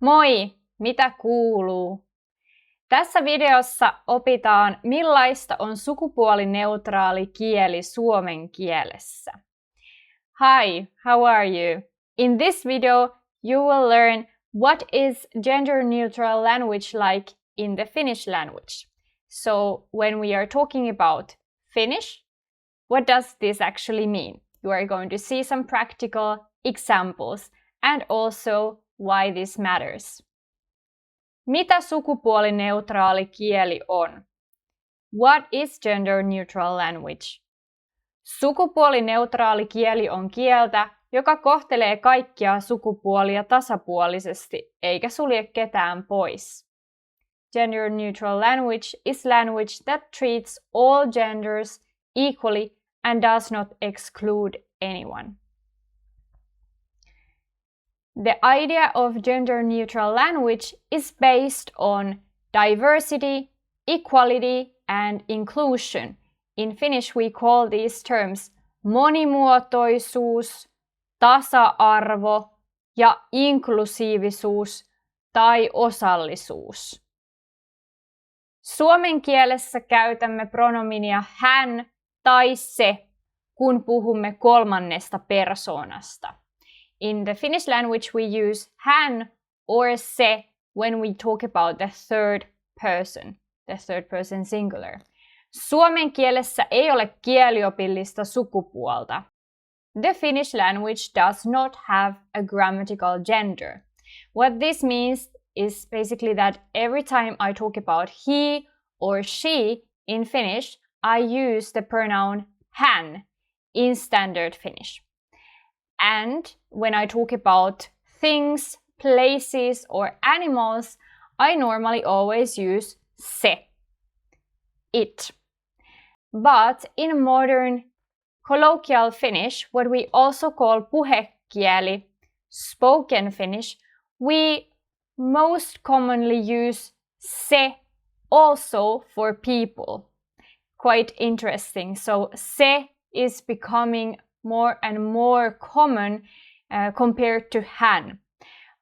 Moi! Mitä kuuluu? Tässä videossa opitaan, millaista on sukupuolineutraali kieli suomen kielessä. Hi, how are you? In this video, you will learn what is gender-neutral language like in the Finnish language. So, when we are talking about Finnish, what does this actually mean? You are going to see some practical examples and also why this matters. Mitä sukupuolineutraali kieli on? What is gender-neutral language? Sukupuolineutraali kieli on kieltä, joka kohtelee kaikkia sukupuolia tasapuolisesti eikä sulje ketään pois. Gender-neutral language is language that treats all genders equally and does not exclude anyone. The idea of gender-neutral language is based on diversity, equality, and inclusion. In Finnish, we call these terms monimuotoisuus, tasa-arvo ja inklusiivisuus tai osallisuus. Suomen kielessä käytämme pronominia hän tai se, kun puhumme kolmannesta persoonasta. In the Finnish language, we use hän or se when we talk about the third person singular. Suomen kielessä ei ole kieliopillista sukupuolta. The Finnish language does not have a grammatical gender. What this means is basically that every time I talk about he or she in Finnish, I use the pronoun hän in standard Finnish. And when I talk about things, places, or animals, I normally always use se, it. But in modern colloquial Finnish, what we also call puhekieli, spoken Finnish, we most commonly use se also for people. Quite interesting. So se is becoming more and more common compared to hän.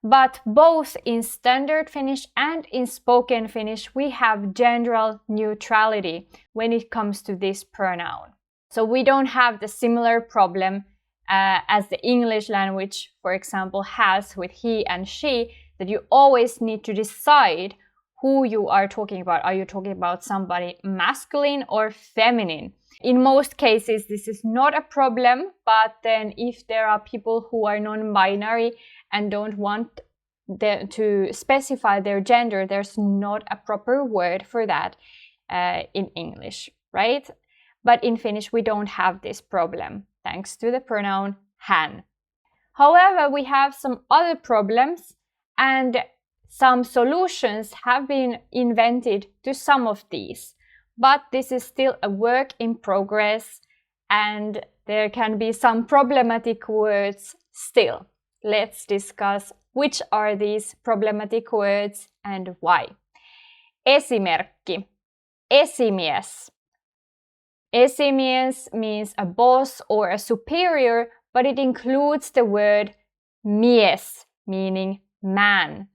But both in standard Finnish and in spoken Finnish, we have gender neutrality when it comes to this pronoun. So we don't have the similar problem as the English language, for example, has with he and she, that you always need to decide who you are talking about. Are you talking about somebody masculine or feminine? In most cases, this is not a problem, but then if there are people who are non-binary and don't want to specify their gender, there's not a proper word for that in English, right? But in Finnish, we don't have this problem, thanks to the pronoun hän. However, we have some other problems, and some solutions have been invented to some of these. But this is still a work in progress, and there can be some problematic words still. Let's discuss which are these problematic words and why. Esimerkki. Esimies. Esimies means a boss or a superior, but it includes the word mies, meaning man.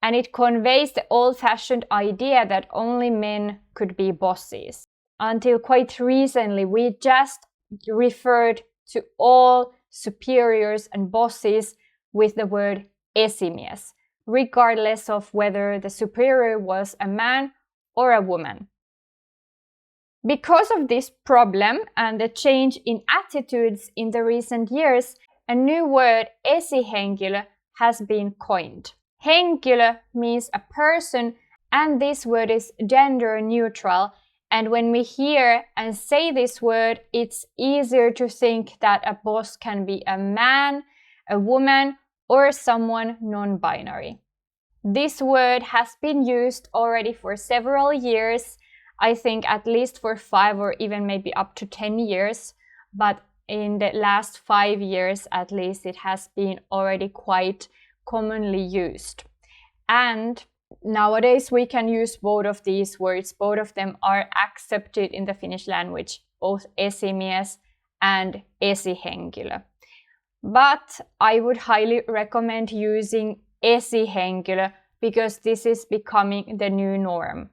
And it conveys the old-fashioned idea that only men could be bosses. Until quite recently, we just referred to all superiors and bosses with the word esimies, regardless of whether the superior was a man or a woman. Because of this problem and the change in attitudes in the recent years, a new word, esihenkilö, has been coined. Henkilö means a person, and this word is gender neutral. And when we hear and say this word, it's easier to think that a boss can be a man, a woman, or someone non-binary. This word has been used already for several years, I think at least for 5 or even maybe up to 10 years. But in the last 5 years at least, it has been already quite commonly used. And nowadays we can use both of these words. Both of them are accepted in the Finnish language, both esimies and esihenkilö. But I would highly recommend using esihenkilö because this is becoming the new norm.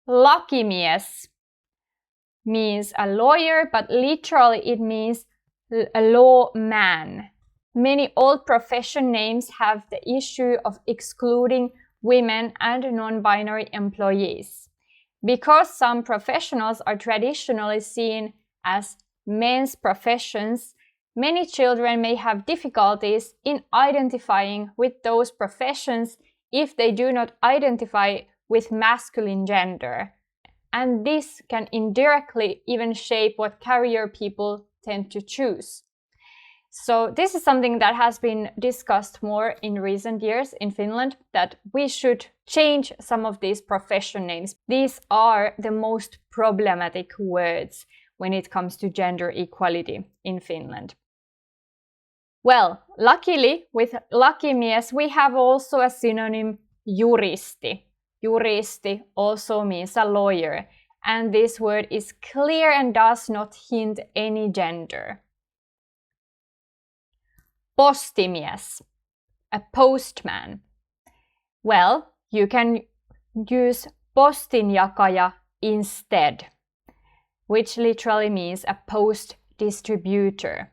Lakimies means a lawyer, but literally it means a lawman. Many old profession names have the issue of excluding women and non-binary employees. Because some professionals are traditionally seen as men's professions, many children may have difficulties in identifying with those professions if they do not identify with masculine gender. And this can indirectly even shape what career people tend to choose. So this is something that has been discussed more in recent years in Finland, that we should change some of these profession names. These are the most problematic words when it comes to gender equality in Finland. Well, luckily with lakimies we have also a synonym juristi. Juristi also means a lawyer, and this word is clear and does not hint any gender. Postimies, a postman. Well, you can use postinjakaja instead, which literally means a post distributor.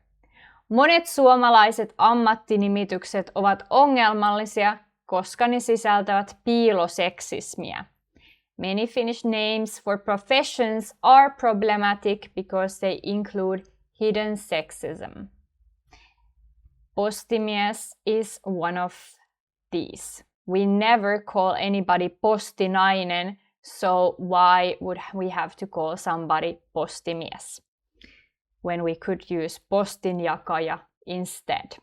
Monet suomalaiset ammattinimitykset ovat ongelmallisia, koska ne sisältävät piiloseksismiä. Many Finnish names for professions are problematic because they include hidden sexism. Postimies is one of these. We never call anybody postinainen, so why would we have to call somebody postimies when we could use postinjakaja instead?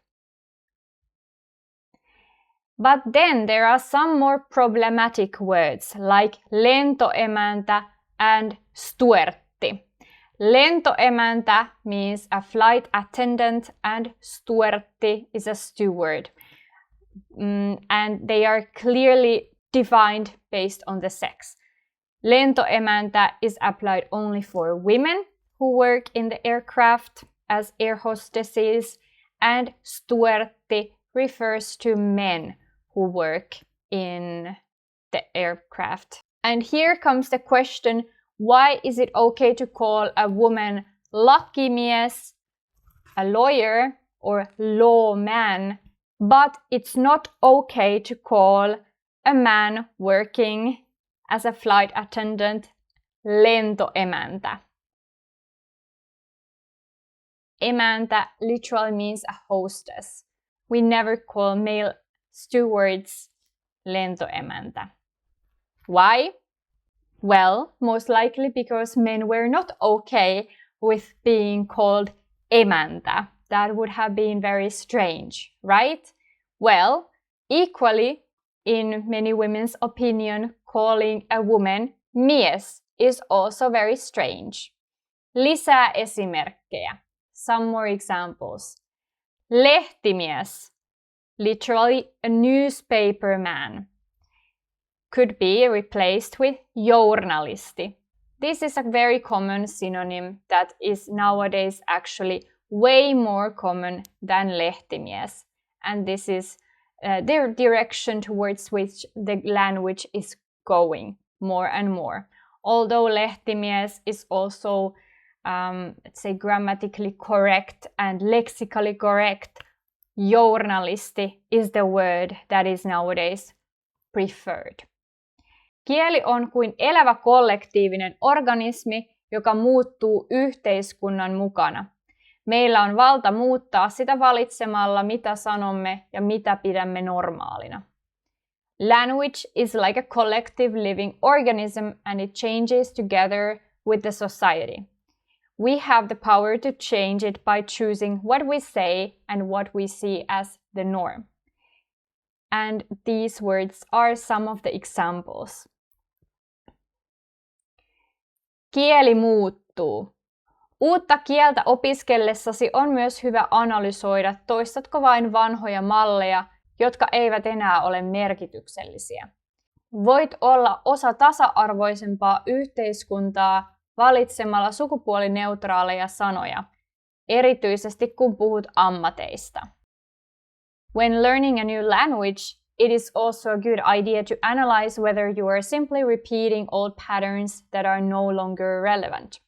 But then there are some more problematic words like lentoemäntä and stuertti. Lentoemäntä means a flight attendant and stuertti is a steward. And they are clearly defined based on the sex. Lentoemäntä is applied only for women who work in the aircraft as air hostesses, and stuertti refers to men who work in the aircraft. And here comes the question, why is it okay to call a woman lakimies, a lawyer, or lawman, but it's not okay to call a man working as a flight attendant lentoemäntä? Emäntä literally means a hostess. We never call male stewards lentoemäntä. Why? Well, most likely because men were not okay with being called emäntä. That would have been very strange, right? Well, equally, in many women's opinion, calling a woman mies is also very strange. Lisää esimerkkejä. Some more examples. Lehtimies, literally a newspaper man, could be replaced with journalisti. This is a very common synonym that is nowadays actually way more common than lehtimies. And this is their direction towards which the language is going more and more. Although lehtimies is also, let's say, grammatically correct and lexically correct, journalisti is the word that is nowadays preferred. Kieli on kuin elävä kollektiivinen organismi, joka muuttuu yhteiskunnan mukana. Meillä on valta muuttaa sitä valitsemalla, mitä sanomme ja mitä pidämme normaalina. Language is like a collective living organism and it changes together with the society. We have the power to change it by choosing what we say and what we see as the norm. And these words are some of the examples. Kieli muuttuu. Uutta kieltä opiskellessasi on myös hyvä analysoida, toistatko vain vanhoja malleja, jotka eivät enää ole merkityksellisiä. Voit olla osa tasa-arvoisempaa yhteiskuntaa valitsemalla sukupuolineutraaleja sanoja, erityisesti kun puhut ammateista. When learning a new language, it is also a good idea to analyze whether you are simply repeating old patterns that are no longer relevant.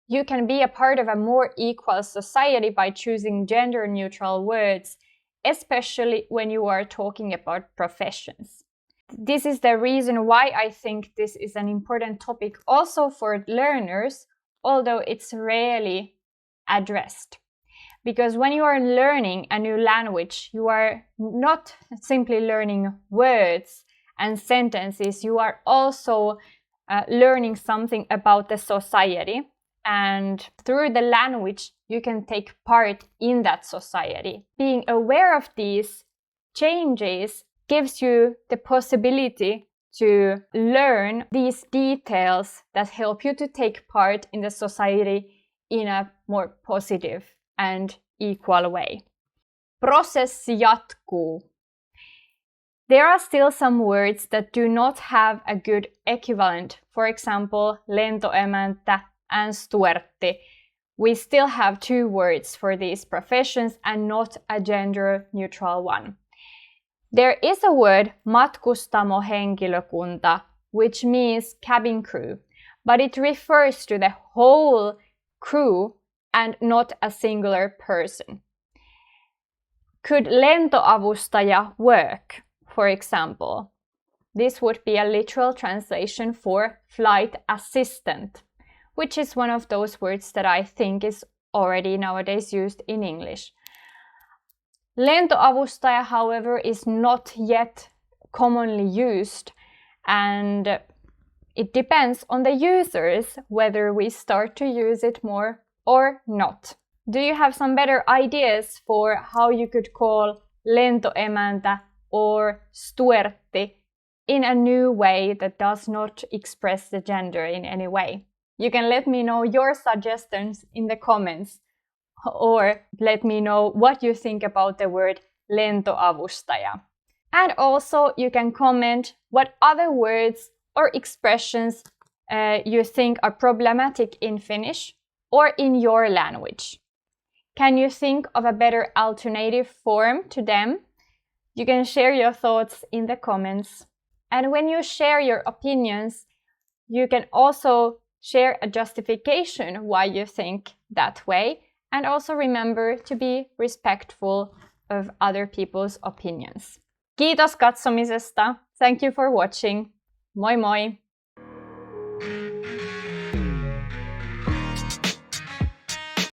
You can be a part of a more equal society by choosing gender-neutral words, especially when you are talking about professions. This is the reason why I think this is an important topic also for learners, although it's rarely addressed. Because when you are learning a new language, you are not simply learning words and sentences, you are also learning something about the society. And through the language, you can take part in that society. Being aware of these changes gives you the possibility to learn these details that help you to take part in the society in a more positive and equal way. Prosessi jatkuu. There are still some words that do not have a good equivalent. For example, lentoemäntä and stuertti. We still have two words for these professions and not a gender-neutral one. There is a word matkustamohenkilökunta, which means cabin crew, but it refers to the whole crew and not a singular person. Could lentoavustaja work, for example? This would be a literal translation for flight assistant, which is one of those words that I think is already nowadays used in English. Lentoavustaja, however, is not yet commonly used, and it depends on the users whether we start to use it more or not. Do you have some better ideas for how you could call lentoemäntä or stuertti in a new way that does not express the gender in any way? You can let me know your suggestions in the comments, or let me know what you think about the word lentoavustaja. And also you can comment what other words or expressions you think are problematic in Finnish or in your language. Can you think of a better alternative form to them? You can share your thoughts in the comments. And when you share your opinions, you can also share a justification why you think that way, and also remember to be respectful of other people's opinions. Kiitos katsomisesta. Thank you for watching. Moi moi!